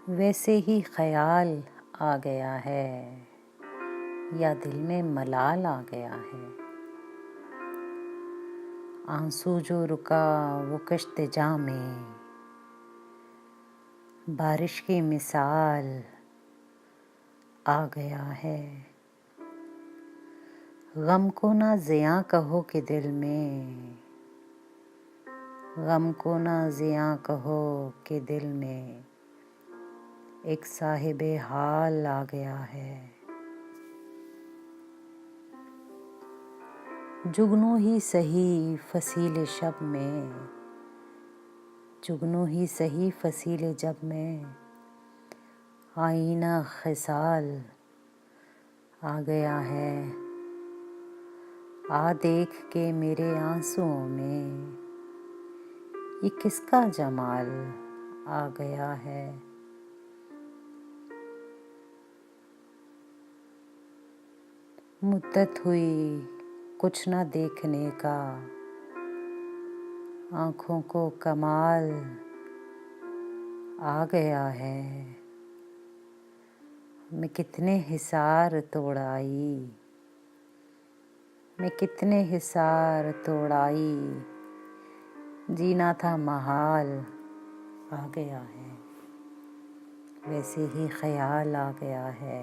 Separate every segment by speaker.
Speaker 1: वैसे ही ख्याल आ गया है या दिल में मलाल आ गया है। आंसू जो रुका वो कश्ते जां में, बारिश की मिसाल आ गया है। गम को ना ज़ियां कहो कि दिल में, गम को ना ज़ियां कहो कि दिल में एक साहिबे हाल आ गया है। जुगनू ही सही फसीले शब में, जुगनू ही सही फसीले जब में आईना ख़िसाल आ गया है। आ देख के मेरे आंसुओं में ये किसका जमाल आ गया है। मुद्दत हुई कुछ न देखने का, आँखों को कमाल आ गया है। मैं कितने हिसार तोड़ आई, मैं कितने हिसार तोड़ आई, जीना था महाल आ गया है। वैसे ही ख्याल आ गया है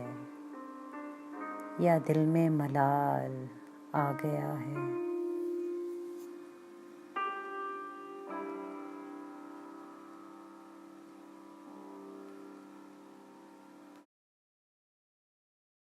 Speaker 1: या दिल में मलाल आ गया है।